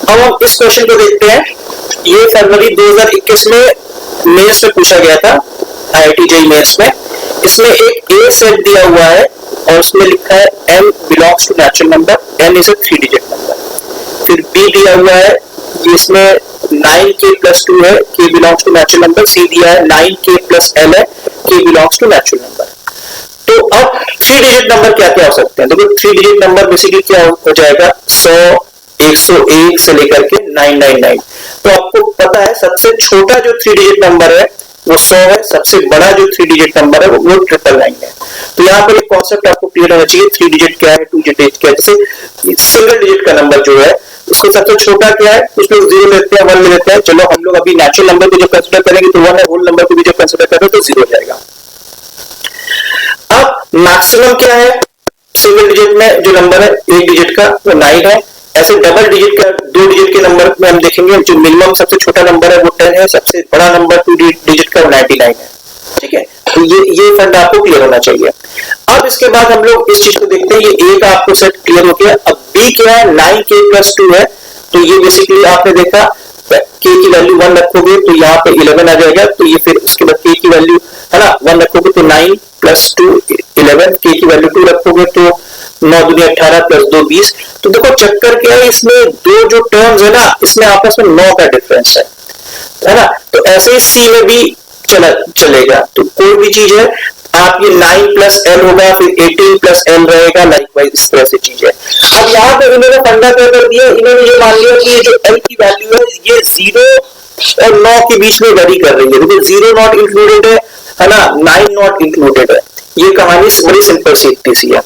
अब हम इस क्वेश्चन को देखते हैं। ये फरवरी 2021 में मेंस में पूछा गया था, IIT JEE मेंस में। इसमें एक ए सेट दिया हुआ है और उसमें लिखा है m belongs to natural number, n is a 3 digit number. फिर b दिया हुआ है जिसमें 9k+2 है, k belongs to natural number. c दिया है 9k+l है, k belongs to natural number. तो अब 3 डिजिट नंबर क्या क्या हो सकते हैं? देखो 3 डिजिट नंबर बेसिकली क्या हो जाएगा, 100, 101 से लेकर के 999। तो आपको पता है सबसे छोटा जो 3 डिजिट नंबर है वो 100 है, सबसे बड़ा जो 3 डिजिट नंबर है वो 999 है। तो यहाँ पर एक कॉन्सेप्ट आपको क्लियर होना चाहिए, 3 डिजिट क्या है, 2 डिजिट क्या है। जैसे सिंगल डिजिट का नंबर जो है उसको सबसे छोटा क्या है, कुछ लोग 0 लेते हैं, 1 ले लेते हैं। चलो हम लोग अभी नेचुरल नंबर को जब कंसिडर करेंगे तो 1 है, होल नंबर को भी जब कंसिडर करेंगे तो 0 जाएगा। अब मैक्सिमम क्या है, सिंगल डिजिट में जो नंबर है 1 डिजिट का वो 9 है। ऐसे डबल डिजिट का 2 डिजिट के नंबर में हम देखेंगे जो मिनिमम सबसे छोटा नंबर है वो 10 है, सबसे बड़ा नंबर 2 डिजिट का 99 है। ठीक है, तो ये फंड आपको क्लियर होना चाहिए। अब इसके बाद हम लोग इस चीज को देखते हैं, ये ए का आपको सेट क्लियर हो गया। अब बी क्या है, 9k+2 है। तो ये बेसिकली आपने देखा k की वैल्यू 1 रखोगे तो यहाँ पे 11 आ जाएगा। तो ये फिर उसके बाद k की वैल्यू है ना 1 रखोगे तो 9+2 11, k की वैल्यू 2 रखोगे तो 9 दूनी 18 + 2 20। तो देखो चक्कर क्या है, इसमें दो जो टर्म्स है ना इसमें आपस में 9 का डिफरेंस है ना। तो ऐसे ही सी में भी चलेगा। तो कोई भी चीज है आप ये 9+l होगा, फिर 18+l रहेगा, लाइकवाइज इस तरह से चीज है। अब यहाँ पे इन्होंने फंडा क्या कर दिया, इन्होंने ये मान लिया कि ये जो l की वैल्यू है ये 0 और 9 के बीच में वैरी कर रही है, क्योंकि 0 नॉट इंक्लूडेड है ना, 9 नॉट इंक्लूडेड है। ये कहानी बड़ी सिंपल सी है।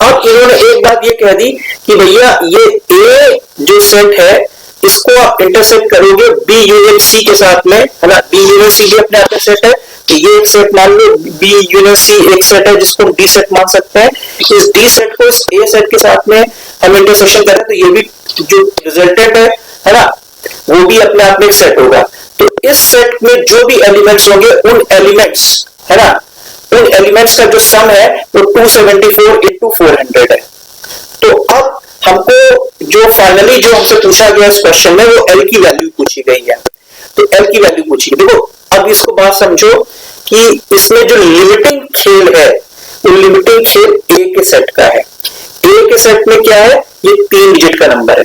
अब इन्होंने एक बात ये कह दी कि भैया ये ए जो सेट है इसको आप इंटरसेक्ट करोगे B यूनियन C के साथ में, है ना। B यूनियन C भी अपने आप में सेट है, तो ये एक सेट मान लो, B यूनियन C एक सेट है जिसको हम D सेट मान सकते हैं। इस D सेट को इस A सेट के साथ में हम इंटरसेक्शन करें तो ये भी जो रिजल्टेंट है ना, वो भी अपने आप में एक सेट होगा। तो इस सेट में जो भी एलिमेंट्स होंगे उन एलिमेंट्स है ना, उन एलिमेंट्स का जो सम है वो 274 × 400 है। तो अब हमको जो फाइनली जो हमसे पूछा गया इस क्वेश्चन में वो L की वैल्यू पूछी गई है। तो L की वैल्यू पूछी गई। देखो अब इसको बात समझो कि इसमें जो लिमिटिंग खेल है वो लिमिटिंग खेल A के सेट का है। A के सेट में क्या है, ये 3 डिजिट का नंबर है।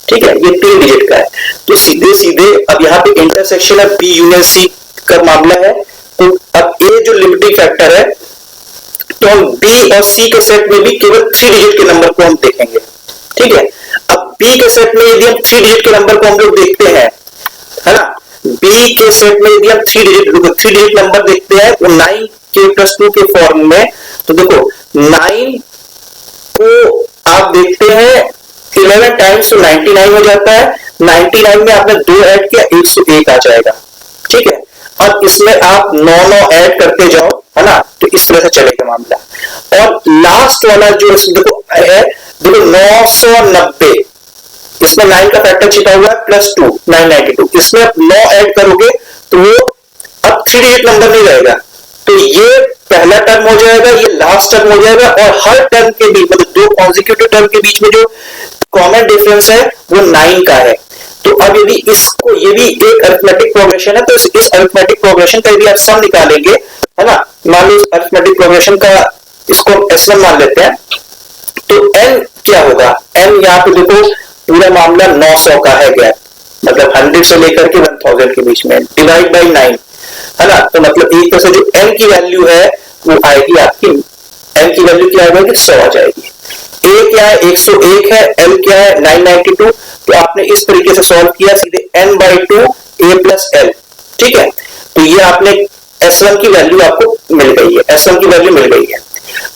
ठीक है, ये 3 डिजिट का है। तो सीधे सीधे अब यहाँ पे इंटरसेक्शन है B यूनियन C का मामला है। तो अब A जो लिमिटिंग फैक्टर है तो हम B और C के सेट में भी केवल 3 डिजिट के नंबर को हम देखेंगे। ठीक है, अब B के सेट में यदि हम 3 डिजिट के नंबर को हम लोग देखते हैं, है ना, B के सेट में यदि हम 3 डिजिट नंबर देखते हैं वो 9k+2 के फॉर्म में। तो देखो 9 को आप देखते हैं 11 टाइम्स तो 99 हो जाता है। 99 में आपने 2 ऐड किया 101 आ जाएगा। ठीक है, अब इसमें आप 9 ऐड करते जाओ, है ना, तो इस तरह से चलेगा मामला। और लास्ट वाला जो देखो है, देखो 990, इसमें 9 का फैक्टर छिपा हुआ है +2 992। इसमें आप 9 ऐड करोगे तो वो अब 3 डिजिट नंबर नहीं रहेगा। तो ये पहला टर्म हो जाएगा, ये लास्ट टर्म हो जाएगा, और हर टर्म के बीच मतलब 2 कॉन्जिक्यूटिव टर्म के बीच में जो कॉमन डिफरेंस है वो 9 का है। तो अब यदि इसको, ये भी एक अरिथमेटिक प्रोग्रेशन है, तो इस अरिथमेटिक प्रोग्रेशन का यदि आप सम निकालेंगे, है ना, मान लो इस अरिथमेटिक प्रोग्रेशन का इसको S1 मान लेते हैं, तो n क्या होगा, n यहाँ पे देखो पूरा मामला 900 का है गैप, मतलब 100 से लेकर के 1000 के बीच में, डिवाइड बाई 9, है ना। तो मतलब एक तरह से जो n की वैल्यू है वो आएगी आपकी, n की वैल्यू क्या आएगी, 100 आ जाएगी। a क्या है, 101 है, l क्या है 992। तो आपने इस तरीके से सॉल्व किया, सीधे n/2 a+l। ठीक है, तो ये आपने S1 की वैल्यू आपको मिल गई है, S1 की वैल्यू मिल गई है।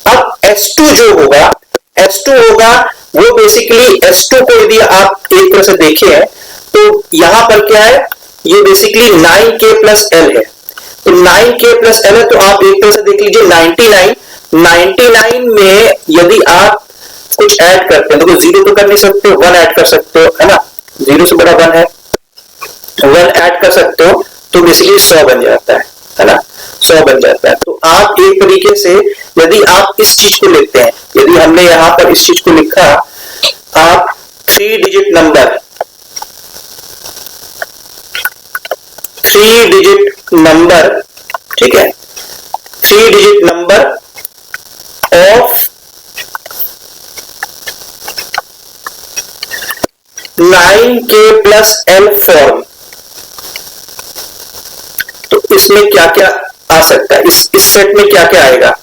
अब S2 जो होगा, S2 होगा वो बेसिकली S2 को यदि आप एक तरह से देखें तो यहां पर क्या है, ये बेसिकली 9k+l है। तो 9k+l है, तो आप एक तरह से देख लीजिए 99 में यदि आप कुछ ऐड करते हैं, तो 0 तो कर नहीं सकते, 1 ऐड कर सकते हो, है ना, 0 से बड़ा 1 है, 1 ऐड कर सकते हो, तो बेसिकली 100 बन जाता है ना, 100 बन जाता है। तो आप एक तरीके से यदि आप इस चीज को लेते हैं, यदि हमने यहाँ पर इस चीज को लिखा, आप 3 डिजिट 3 डिजिट नंबर, ठीक है, 3 digit number of 9k plus l form. तो इसमें क्या क्या आ सकता है, इस सेट में क्या क्या आएगा?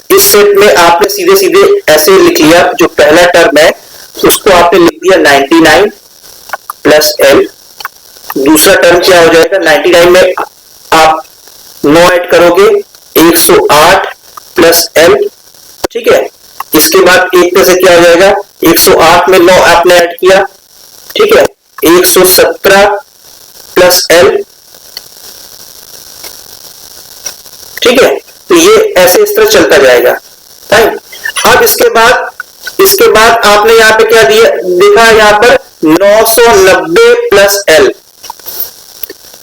इस सेट में आपने सीधे सीधे ऐसे लिख लिया, जो पहला टर्म है उसको आपने लिख दिया 99 प्लस l। दूसरा टर्म क्या हो जाएगा, 99 में आप 9 ऐड करोगे 108 प्लस l, ठीक है। इसके बाद एक में से क्या हो जाएगा, 108 में 9 आपने ऐड किया, ठीक है, 117 प्लस l, ठीक है। तो ये ऐसे इस तरह चलता जाएगा। फाइन। अब इसके बाद आपने यहां पे क्या दिया, देखा यहां पर 990 प्लस l,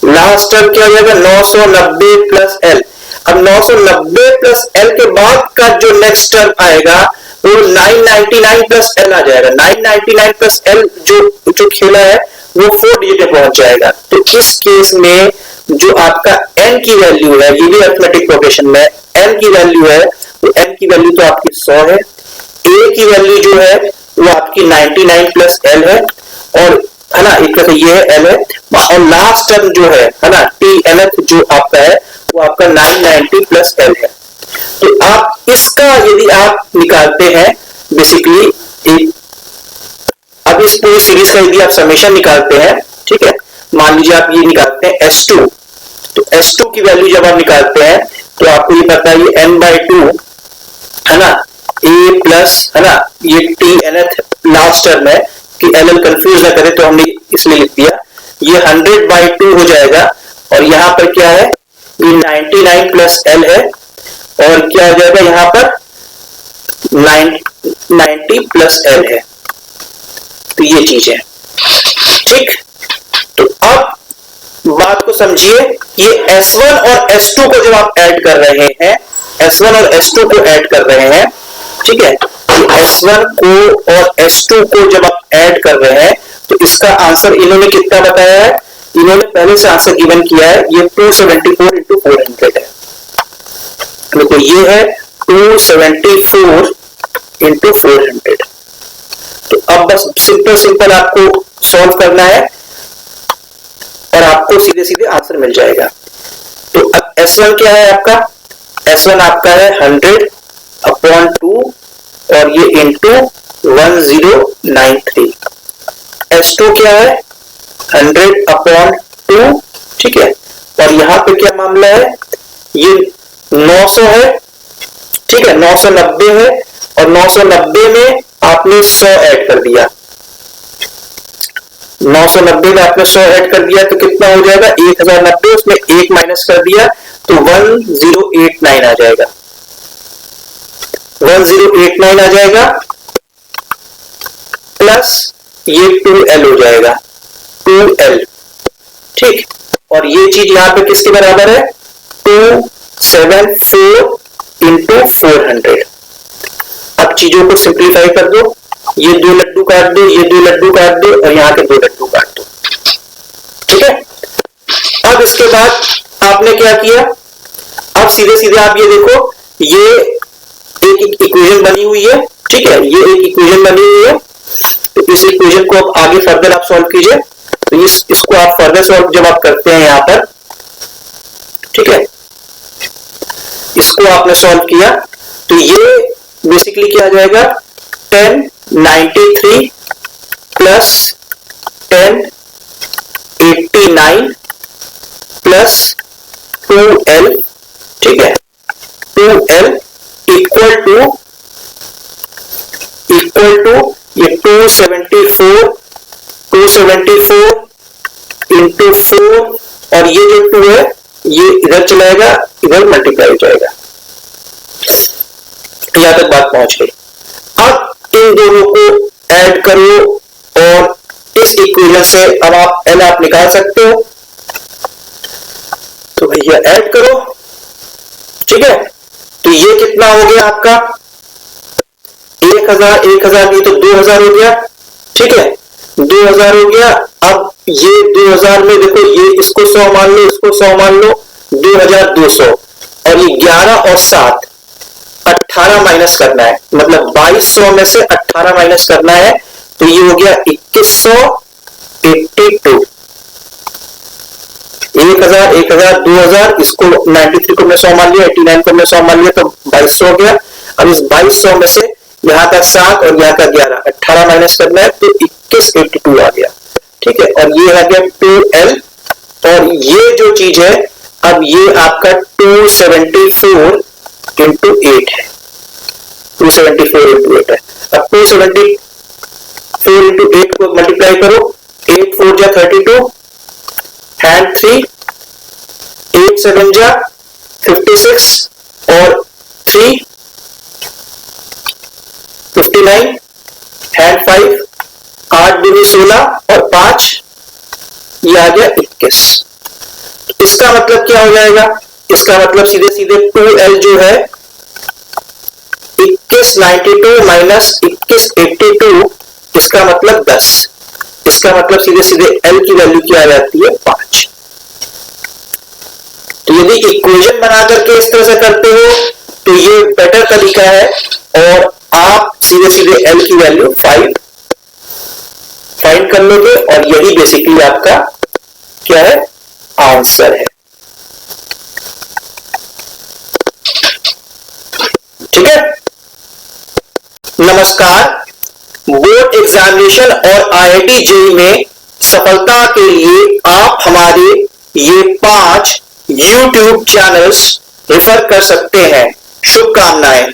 लास्ट टर्म क्या हो जाएगा 990 प्लस l। अब 990 प्लस l के बाद का जो नेक्स्ट टर्म आएगा वो 999 प्लस l आ जाएगा। 999 प्लस l जो खेला है वो 4 डिजिट में पहुंच जाएगा। तो इस केस में जो आपका n की वैल्यू है, ये भी अरिथमेटिक प्रोग्रेशन में n की वैल्यू है, तो n की वैल्यू तो आपकी 100 है, a की वैल्यू जो है वो आपकी 99 प्लस l है, और है ना, एक तरह ये है l है, और लास्ट टर्म जो है ना tnth जो आपका है वो आपका 990 प्लस l है। तो आप इसका यदि आप निकालते हैं बेसिकली अब इस पूरी सीरीज का यदि आप समेशन निकालते हैं, ठीक है, मान लीजिए आप ये निकालते हैं S2, तो S2 की वैल्यू जब आप निकालते हैं तो आपको ये पता है ये n/2 है ना, a प्लस है ना, ये tnth लास्ट टर्म है कि ll कंफ्यूज ना करे तो हमने इसलिए लिख दिया, ये 100/2 हो जाएगा, और यहां पर क्या है, ये 99 प्लस l है, और क्या हो जाएगा यहां पर 90 प्लस l है। तो ये चीज है, ठीक। तो अब बात को समझिए, ये S1 और S2 को जब आप ऐड कर रहे हैं, S1 और S2 को ऐड कर रहे हैं, ठीक है, S1 को और S2 को जब आप ऐड कर रहे हैं तो इसका आंसर इन्होंने कितना बताया है, इन्होंने पहले से आंसर गिवन किया है, ये 274 into 400 है। देखो ये है 274 into 400। तो अब बस सिंपल आपको सॉल्व करना है और आपको सीधे सीधे आंसर मिल जाएगा। तो अब S1 क्या है आपका, S1 आपका है 100/2 और ये इंटू 1093। S2 क्या है 100/2, ठीक है, और यहां पे क्या मामला है, ये 900 है, ठीक है, 990 है, और 990 में आपने 100 ऐड कर दिया, 990 में आपने 100 ऐड कर दिया तो कितना हो जाएगा 1090, उसमें 1 माइनस कर दिया तो 1089 आ जाएगा, 1089 आ जाएगा, प्लस ये 2l हो जाएगा, 2l, ठीक। और ये चीज यहां पे किसके बराबर है, 274 into 400। अब चीजों को सिंप्लीफाई कर दो, ये 2 लड्डू काट दो, ये 2 लड्डू काट दो, और यहाँ के 2 लड्डू काट दो, ठीक है। अब इसके बाद आपने क्या किया, अब सीधे सीधे आप ये देखो, ये एक इक्वेशन बनी हुई है, ठीक है, ये एक इक्वेशन बनी हुई है, तो इस इक्वेशन को अब आगे फर्दर आप सॉल्व कीजिए। तो इसको आप फर्दर सॉल्व जब आप करते हैं यहां पर, ठीक है, इसको आपने सॉल्व किया तो ये बेसिकली क्या आ जाएगा, 1093 प्लस 1089 प्लस 2l, ठीक है, 2l इक्वल टू ये 274 इंटू 4, और ये जो 2 है ये इधर चलाएगा, इधर मल्टीप्लाई हो जाएगा। यहां तक बात पहुंच गई। अब इन दोनों को ऐड करो और इस इक्वेशन से अब आप निकाल सकते हो, तो भैया ऐड करो, ठीक है। तो ये कितना हो गया आपका 1000 1000 ये तो 2000 हो गया, ठीक है, 2000 हो गया। अब ये 2000 में देखो, ये इसको 100 मान लो, इसको 100 मान लो, 2200, और ये 11 और 7, 18 माइनस करना है, मतलब 2200 में से 18 माइनस करना है, तो ये हो गया 2182। 1000, 1000, 2000, इसको 93 को मैं 100 मान लिया, 89 को मैं 100 मान लिया, तो 2200 हो गया। अब इस 2200 में से यहाँ का 7 और यहाँ का 11, 18 माइनस करना है, तो 2182 आ गया। ठीक है, और ये आ गया 2L, और ये जो चीज है, अब ये आपका 274 इंटू 8 है, 274 इंटू 8 है। अब 274 इंटू 8 को मल्टीप्लाई करो, 8 4 जा 32, हैंड 3, 8 7 जा 56, और 3 59, हैंड 5, 8 दूनी 16, और 5 ये आ गया 21। इसका मतलब क्या हो जाएगा? इसका मतलब सीधे सीधे 2L जो है 2192 माइनस 2182, इसका मतलब 10। इसका मतलब सीधे सीधे L की वैल्यू क्या आ जाती है? 5। तो यदि इक्वेशन बना करके इस तरह से करते हो तो ये बेटर तरीका है, और आप सीधे सीधे L की वैल्यू 5 फाइंड कर लोगे, और यही बेसिकली आपका क्या है? आंसर है। ठीक है, नमस्कार। बोर्ड एग्जामिनेशन और IIT JEE में सफलता के लिए आप हमारे ये 5 YouTube चैनल्स रेफर कर सकते हैं। शुभकामनाएं।